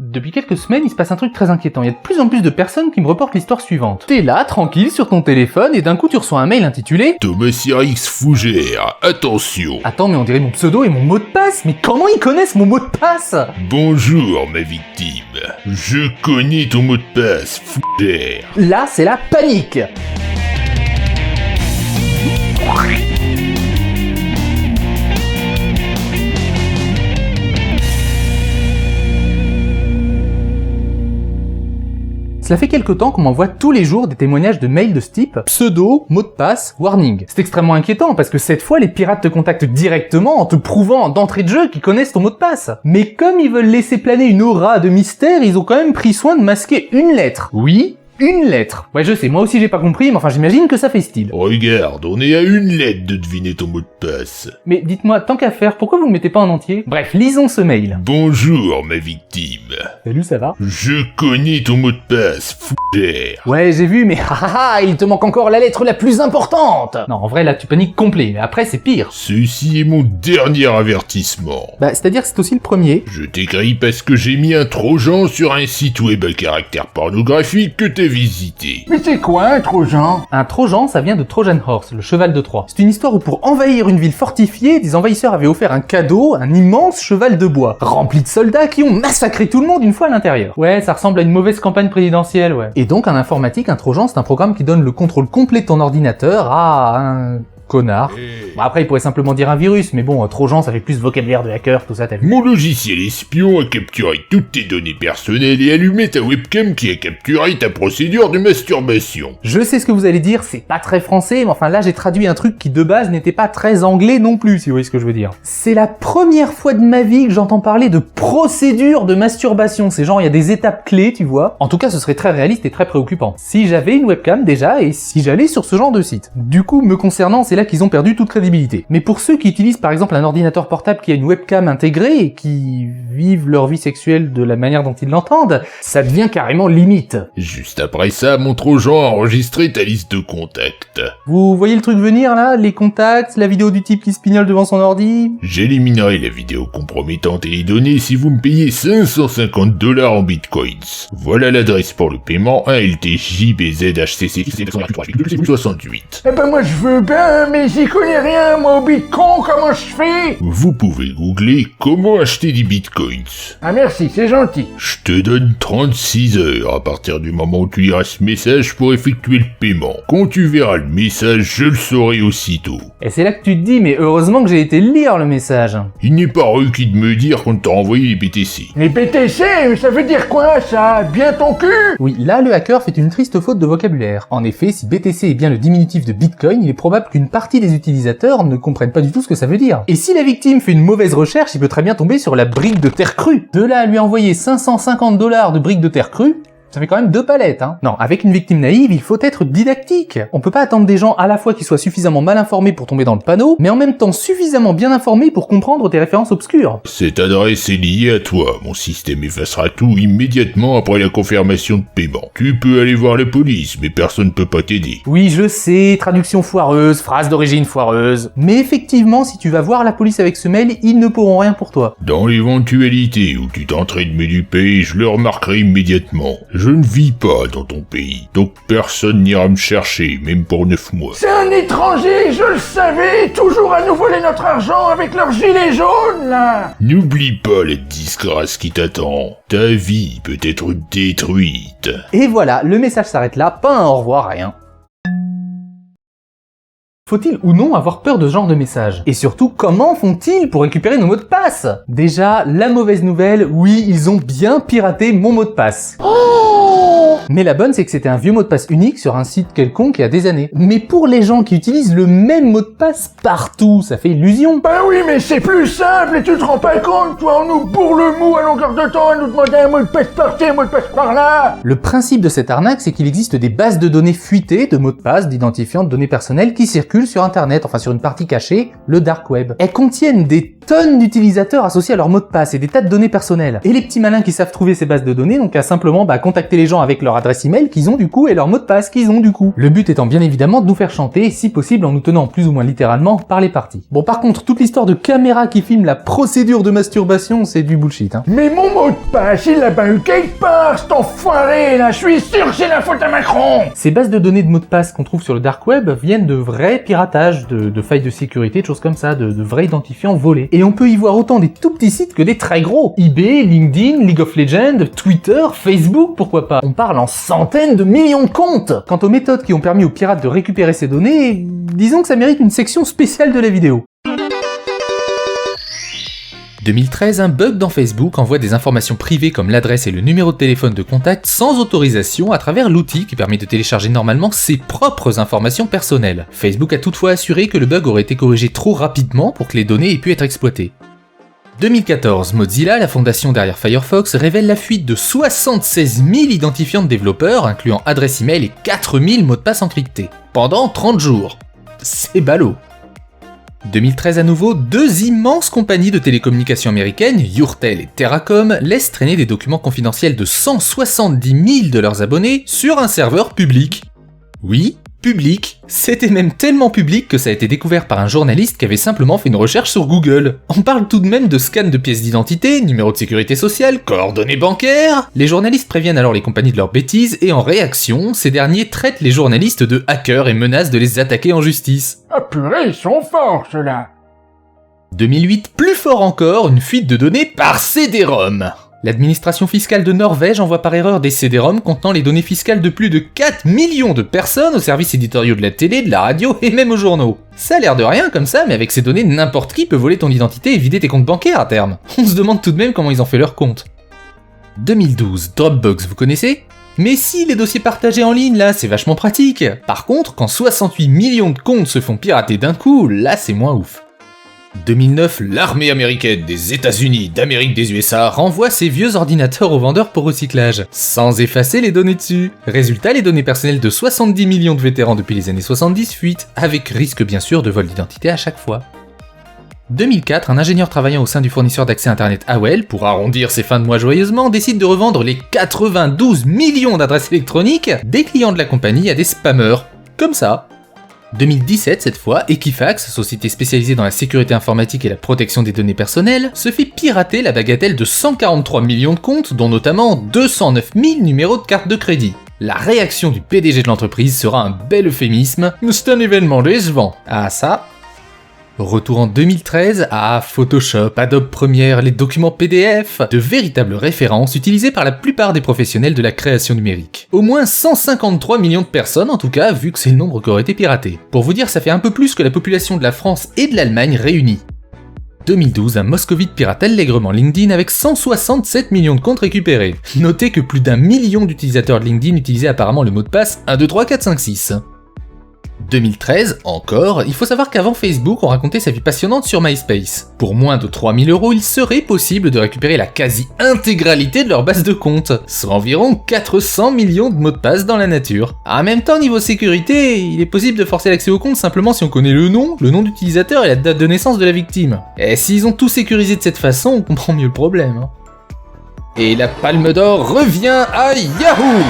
Depuis quelques semaines, il se passe un truc très inquiétant. Il y a de plus en plus de personnes qui me reportent l'histoire suivante. T'es là, tranquille, sur ton téléphone, et d'un coup tu reçois un mail intitulé Thomas Sirix Fougère, attention. Attends, mais on dirait mon pseudo et mon mot de passe. Mais comment ils connaissent mon mot de passe? Bonjour ma victime. Je connais ton mot de passe, Fougère. Là, c'est la panique. Cela fait quelque temps qu'on m'envoie tous les jours des témoignages de mails de ce type, pseudo, mot de passe, warning. C'est extrêmement inquiétant parce que cette fois les pirates te contactent directement en te prouvant d'entrée de jeu qu'ils connaissent ton mot de passe. Mais comme ils veulent laisser planer une aura de mystère, ils ont quand même pris soin de masquer une lettre. Oui, une lettre. Ouais, je sais, moi aussi j'ai pas compris, mais enfin j'imagine que ça fait style. Regarde, on est à une lettre de deviner ton mot de passe. Mais dites-moi, tant qu'à faire, pourquoi vous le mettez pas en entier? Bref, lisons ce mail. Bonjour ma victime. Salut, ça va? Je connais ton mot de passe, Fougère. Ouais, j'ai vu, mais il te manque encore la lettre la plus importante. Non, en vrai, là, tu paniques complet, mais après, c'est pire. Ceci est mon dernier avertissement. Bah, c'est-à-dire que c'est aussi le premier. Je t'écris parce que j'ai mis un trojan sur un site web à caractère pornographique que t'as visité. Mais c'est quoi un trojan? Un trojan, ça vient de Trojan Horse, le cheval de Troie. C'est une histoire où pour envahir une ville fortifiée, des envahisseurs avaient offert un cadeau, un immense cheval de bois, rempli de soldats qui ont massacré tout le monde une fois à l'intérieur. Ouais, ça ressemble à une mauvaise campagne présidentielle, ouais. Et donc, en informatique, un trojan, c'est un programme qui donne le contrôle complet de ton ordinateur à un connard. Bon, après, il pourrait simplement dire un virus, mais bon, trojan, ça fait plus vocabulaire de hacker, tout ça, t'as vu. Mon logiciel espion a capturé toutes tes données personnelles et allumé ta webcam qui a capturé ta procédure de masturbation. Je sais ce que vous allez dire, c'est pas très français, mais enfin là, j'ai traduit un truc qui de base n'était pas très anglais non plus, si vous voyez ce que je veux dire. C'est la première fois de ma vie que j'entends parler de procédure de masturbation. C'est genre, il y a des étapes clés, tu vois. En tout cas, ce serait très réaliste et très préoccupant. Si j'avais une webcam déjà, et si j'allais sur ce genre de site. Du coup, me concernant, c'est là qu'ils ont perdu toute crédibilité. Mais pour ceux qui utilisent par exemple un ordinateur portable qui a une webcam intégrée et qui vivent leur vie sexuelle de la manière dont ils l'entendent, ça devient carrément limite. Juste après ça, mon trojan a enregistré ta liste de contacts. Vous voyez le truc venir là? Les contacts, la vidéo du type qui se pignole devant son ordi? J'éliminerai la vidéo compromettante et les données si vous me payez $550 en bitcoins. Voilà l'adresse pour le paiement, LTJBZHCC68. Eh ben moi je veux bien, mais j'y connais rien, moi au bitcoin, comment je fais? Vous pouvez googler comment acheter des bitcoins. Ah merci, c'est gentil. Je te donne 36 heures à partir du moment où tu liras ce message pour effectuer le paiement. Quand tu verras le message, je le saurai aussitôt. Et c'est là que tu te dis, mais heureusement que j'ai été lire le message. Il n'est pas requis de me dire qu'on t'a envoyé les BTC. Les BTC, ça veut dire quoi ça? Bien ton cul? Oui, là le hacker fait une triste faute de vocabulaire. En effet, si BTC est bien le diminutif de Bitcoin, il est probable qu'une partie des utilisateurs ne comprennent pas du tout ce que ça veut dire. Et si la victime fait une mauvaise recherche, il peut très bien tomber sur la brique de terre crue. De là à lui envoyer $550 de briques de terre crue, ça fait quand même 2 palettes, hein. Non, avec une victime naïve, il faut être didactique. On peut pas attendre des gens à la fois qui soient suffisamment mal informés pour tomber dans le panneau, mais en même temps suffisamment bien informés pour comprendre tes références obscures. Cette adresse est liée à toi. Mon système effacera tout immédiatement après la confirmation de paiement. Tu peux aller voir la police, mais personne ne peut pas t'aider. Oui, je sais, traduction foireuse, phrase d'origine foireuse. Mais effectivement, si tu vas voir la police avec ce mail, ils ne pourront rien pour toi. Dans l'éventualité où tu tenterais de m'éduper, je le remarquerai immédiatement. Je ne vis pas dans ton pays, donc personne n'ira me chercher, même pour 9 mois. C'est un étranger, je le savais, toujours à nous voler notre argent avec leurs gilets jaunes, là. N'oublie pas la disgrâce qui t'attend. Ta vie peut être détruite. Et voilà, le message s'arrête là, pas un au revoir, rien. Faut-il ou non avoir peur de ce genre de message? Et surtout, comment font-ils pour récupérer nos mots de passe? Déjà, la mauvaise nouvelle, oui, ils ont bien piraté mon mot de passe. Mais la bonne, c'est que c'était un vieux mot de passe unique sur un site quelconque il y a des années. Mais pour les gens qui utilisent le même mot de passe partout, ça fait illusion. Ben oui, mais c'est plus simple et tu te rends pas compte, toi, on nous bourre le mou à longueur de temps à nous demander un mot de passe par-ci, un mot de passe par-là. Le principe de cette arnaque, c'est qu'il existe des bases de données fuitées de mots de passe, d'identifiants, de données personnelles qui circulent sur Internet, enfin sur une partie cachée, le dark web. Elles contiennent des tonnes d'utilisateurs associés à leur mot de passe et des tas de données personnelles. Et les petits malins qui savent trouver ces bases de données, donc à simplement contacter les gens avec leur adresse email qu'ils ont du coup et leur mot de passe qu'ils ont du coup. Le but étant bien évidemment de nous faire chanter, si possible en nous tenant plus ou moins littéralement par les parties. Bon, par contre, toute l'histoire de caméra qui filme la procédure de masturbation, c'est du bullshit, hein. Mais mon mot de passe, il l'a pas eu quelque part, cet enfoiré là, je suis sûr que c'est la faute à Macron. Ces bases de données de mots de passe qu'on trouve sur le dark web viennent de vrais piratages, de failles de sécurité, de choses comme ça, de vrais identifiants volés. Et on peut y voir autant des tout petits sites que des très gros. eBay, LinkedIn, League of Legends, Twitter, Facebook, pourquoi pas. On parle en centaines de millions de comptes. Quant aux méthodes qui ont permis aux pirates de récupérer ces données, disons que ça mérite une section spéciale de la vidéo. 2013, un bug dans Facebook envoie des informations privées comme l'adresse et le numéro de téléphone de contact sans autorisation à travers l'outil qui permet de télécharger normalement ses propres informations personnelles. Facebook a toutefois assuré que le bug aurait été corrigé trop rapidement pour que les données aient pu être exploitées. 2014, Mozilla, la fondation derrière Firefox, révèle la fuite de 76 000 identifiants de développeurs, incluant adresse email et 4000 mots de passe encryptés. Pendant 30 jours. C'est ballot. 2013 à nouveau, deux immenses compagnies de télécommunications américaines, Yourtel et Terracom, laissent traîner des documents confidentiels de 170 000 de leurs abonnés sur un serveur public. Oui, public. C'était même tellement public que ça a été découvert par un journaliste qui avait simplement fait une recherche sur Google. On parle tout de même de scan de pièces d'identité, numéro de sécurité sociale, coordonnées bancaires. Les journalistes préviennent alors les compagnies de leurs bêtises et en réaction, ces derniers traitent les journalistes de hackers et menacent de les attaquer en justice. Ah purée, ils sont forts ceux-là. 2008, plus fort encore, une fuite de données par CD-ROM. L'administration fiscale de Norvège envoie par erreur des CD-ROM contenant les données fiscales de plus de 4 millions de personnes aux services éditoriaux de la télé, de la radio et même aux journaux. Ça a l'air de rien comme ça, mais avec ces données, n'importe qui peut voler ton identité et vider tes comptes bancaires à terme. On se demande tout de même comment ils ont fait leur compte. 2012, Dropbox, vous connaissez ? Mais si, les dossiers partagés en ligne, là, c'est vachement pratique. Par contre, quand 68 millions de comptes se font pirater d'un coup, là, c'est moins ouf. 2009, l'armée américaine des États-Unis d'Amérique des USA renvoie ses vieux ordinateurs aux vendeurs pour recyclage, sans effacer les données dessus. Résultat, les données personnelles de 70 millions de vétérans depuis les années 70 fuitent, avec risque bien sûr de vol d'identité à chaque fois. 2004, un ingénieur travaillant au sein du fournisseur d'accès internet AOL, pour arrondir ses fins de mois joyeusement, décide de revendre les 92 millions d'adresses électroniques des clients de la compagnie à des spammers. Comme ça. 2017, cette fois, Equifax, société spécialisée dans la sécurité informatique et la protection des données personnelles, se fait pirater la bagatelle de 143 millions de comptes, dont notamment 209 000 numéros de carte de crédit. La réaction du PDG de l'entreprise sera un bel euphémisme, « C'est un événement décevant ». Ah ça. Retour en 2013 à Photoshop, Adobe Premiere, les documents PDF, de véritables références utilisées par la plupart des professionnels de la création numérique. Au moins 153 millions de personnes en tout cas, vu que c'est le nombre qui aurait été piraté. Pour vous dire, ça fait un peu plus que la population de la France et de l'Allemagne réunies. 2012, un moscovite pirate allègrement LinkedIn avec 167 millions de comptes récupérés. Notez que plus d'1 million d'utilisateurs de LinkedIn utilisaient apparemment le mot de passe 1234566. 2013, encore, il faut savoir qu'avant Facebook, on racontait sa vie passionnante sur MySpace. Pour moins de 3000 €, il serait possible de récupérer la quasi-intégralité de leur base de compte, soit environ 400 millions de mots de passe dans la nature. En même temps, niveau sécurité, il est possible de forcer l'accès au compte simplement si on connaît le nom d'utilisateur et la date de naissance de la victime. Et s'ils ont tout sécurisé de cette façon, on comprend mieux le problème. Et la Palme d'Or revient à Yahoo!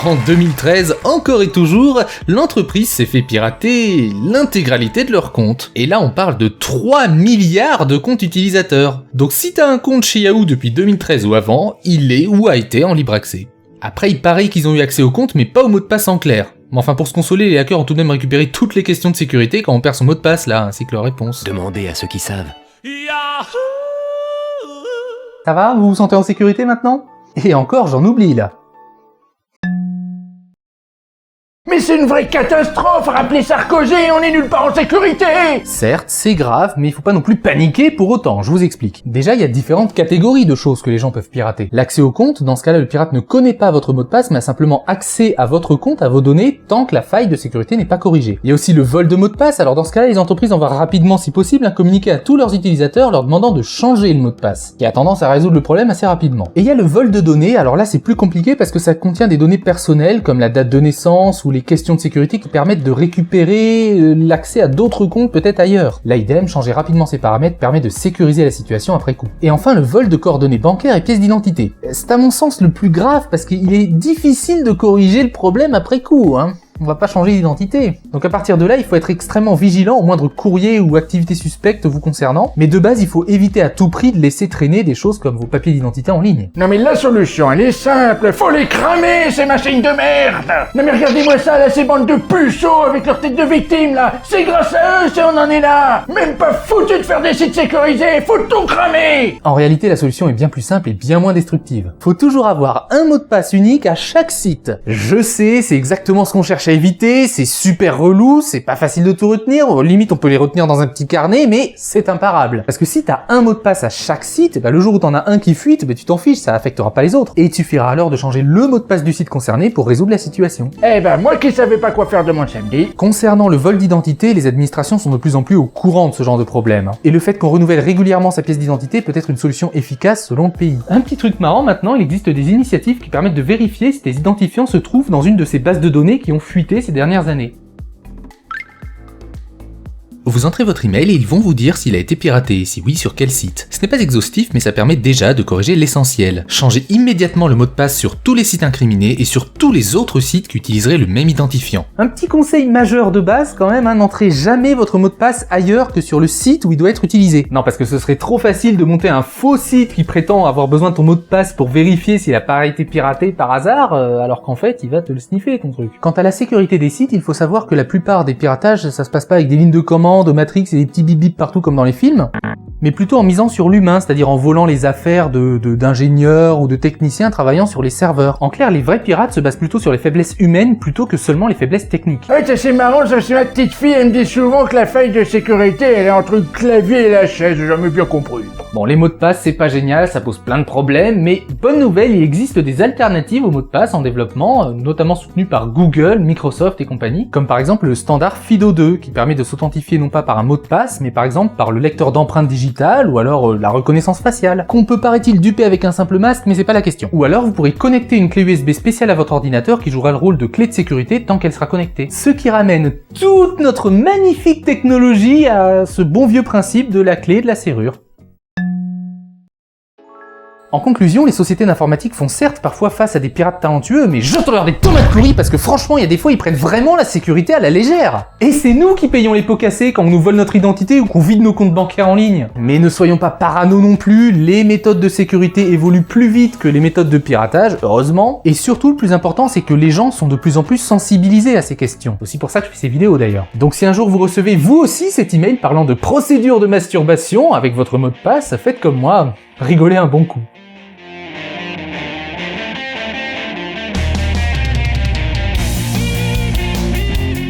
En 2013, encore et toujours, l'entreprise s'est fait pirater l'intégralité de leurs comptes. Et là, on parle de 3 milliards de comptes utilisateurs. Donc si t'as un compte chez Yahoo depuis 2013 ou avant, il est ou a été en libre accès. Après, il paraît qu'ils ont eu accès au compte, mais pas au mot de passe en clair. Mais enfin, pour se consoler, les hackers ont tout de même récupéré toutes les questions de sécurité quand on perd son mot de passe, là, ainsi que leurs réponses. Demandez à ceux qui savent. Ça va, vous vous sentez en sécurité maintenant ? Et encore, j'en oublie, là. Mais c'est une vraie catastrophe, rappelez Sarkozy, on est nulle part en sécurité. Certes, c'est grave, mais il faut pas non plus paniquer pour autant, je vous explique. Déjà, il y a différentes catégories de choses que les gens peuvent pirater. L'accès au compte, dans ce cas-là, le pirate ne connaît pas votre mot de passe, mais a simplement accès à votre compte, à vos données, tant que la faille de sécurité n'est pas corrigée. Il y a aussi le vol de mot de passe, alors dans ce cas-là, les entreprises envoient rapidement, si possible, communiquer à tous leurs utilisateurs leur demandant de changer le mot de passe, qui a tendance à résoudre le problème assez rapidement. Et il y a le vol de données, alors là c'est plus compliqué parce que ça contient des données personnelles, comme la date de naissance ou les questions de sécurité qui permettent de récupérer l'accès à d'autres comptes peut-être ailleurs. Là, idem, changer rapidement ses paramètres permet de sécuriser la situation après coup. Et enfin, le vol de coordonnées bancaires et pièces d'identité. C'est à mon sens le plus grave parce qu'il est difficile de corriger le problème après coup, hein. On va pas changer d'identité. Donc à partir de là, il faut être extrêmement vigilant au moindre courrier ou activité suspecte vous concernant. Mais de base, il faut éviter à tout prix de laisser traîner des choses comme vos papiers d'identité en ligne. Non mais la solution, elle est simple. Faut les cramer, ces machines de merde. Non mais regardez-moi ça, là, ces bandes de puceaux avec leur tête de victime, là. C'est grâce à eux si on en est là. Même pas foutu de faire des sites sécurisés. Faut tout cramer. En réalité, la solution est bien plus simple et bien moins destructive. Faut toujours avoir un mot de passe unique à chaque site. Je sais, c'est exactement ce qu'on cherche à éviter, c'est super relou, c'est pas facile de tout retenir, limite on peut les retenir dans un petit carnet, mais c'est imparable. Parce que si t'as un mot de passe à chaque site, le jour où t'en as un qui fuite, tu t'en fiches, ça affectera pas les autres. Et il suffira alors de changer le mot de passe du site concerné pour résoudre la situation. Eh ben, moi qui savais pas quoi faire de mon samedi. Concernant le vol d'identité, les administrations sont de plus en plus au courant de ce genre de problème. Et le fait qu'on renouvelle régulièrement sa pièce d'identité peut être une solution efficace selon le pays. Un petit truc marrant maintenant, il existe des initiatives qui permettent de vérifier si tes identifiants se trouvent dans une de ces bases de données qui ont fuité ces dernières années. Vous entrez votre email et ils vont vous dire s'il a été piraté, et si oui, sur quel site. Ce n'est pas exhaustif, mais ça permet déjà de corriger l'essentiel. Changez immédiatement le mot de passe sur tous les sites incriminés et sur tous les autres sites qui utiliseraient le même identifiant. Un petit conseil majeur de base quand même, n'entrez jamais votre mot de passe ailleurs que sur le site où il doit être utilisé. Non, parce que ce serait trop facile de monter un faux site qui prétend avoir besoin de ton mot de passe pour vérifier s'il a pas été piraté par hasard, alors qu'en fait, il va te le sniffer ton truc. Quant à la sécurité des sites, il faut savoir que la plupart des piratages, ça se passe pas avec des lignes de commande, de Matrix et des petits bip bip partout comme dans les films, mais plutôt en misant sur l'humain, c'est-à-dire en volant les affaires d'ingénieurs ou de techniciens travaillant sur les serveurs. En clair, les vrais pirates se basent plutôt sur les faiblesses humaines plutôt que seulement les faiblesses techniques. Ouais, c'est marrant, ça, c'est ma petite fille, elle me dit souvent que la faille de sécurité, elle est entre le clavier et la chaise, j'ai jamais bien compris. Bon, les mots de passe, c'est pas génial, ça pose plein de problèmes, mais bonne nouvelle, il existe des alternatives aux mots de passe en développement, notamment soutenues par Google, Microsoft et compagnie, comme par exemple le standard FIDO2, qui permet de s'authentifier non pas par un mot de passe, mais par exemple par le lecteur d'empreintes digitales, ou alors la reconnaissance faciale, qu'on peut paraît-il duper avec un simple masque, mais c'est pas la question. Ou alors vous pourrez connecter une clé USB spéciale à votre ordinateur qui jouera le rôle de clé de sécurité tant qu'elle sera connectée. Ce qui ramène toute notre magnifique technologie à ce bon vieux principe de la clé et de la serrure. En conclusion, les sociétés d'informatique font certes parfois face à des pirates talentueux, mais jetons-leur des tomates pourries parce que franchement, il y a des fois, ils prennent vraiment la sécurité à la légère. Et c'est nous qui payons les pots cassés quand on nous vole notre identité ou qu'on vide nos comptes bancaires en ligne. Mais ne soyons pas parano non plus, les méthodes de sécurité évoluent plus vite que les méthodes de piratage, heureusement. Et surtout, le plus important, c'est que les gens sont de plus en plus sensibilisés à ces questions. C'est aussi pour ça que je fais ces vidéos d'ailleurs. Donc si un jour vous recevez vous aussi cet email parlant de procédure de masturbation avec votre mot de passe, faites comme moi, rigolez un bon coup.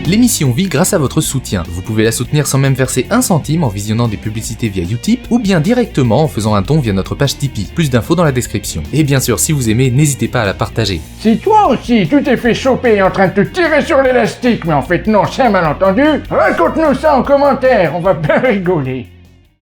L'émission vit grâce à votre soutien. Vous pouvez la soutenir sans même verser un centime en visionnant des publicités via Utip ou bien directement en faisant un don via notre page Tipeee. Plus d'infos dans la description. Et bien sûr, si vous aimez, n'hésitez pas à la partager. Si toi aussi, tu t'es fait choper en train de te tirer sur l'élastique, mais en fait non, c'est un malentendu, raconte-nous ça en commentaire, on va bien rigoler.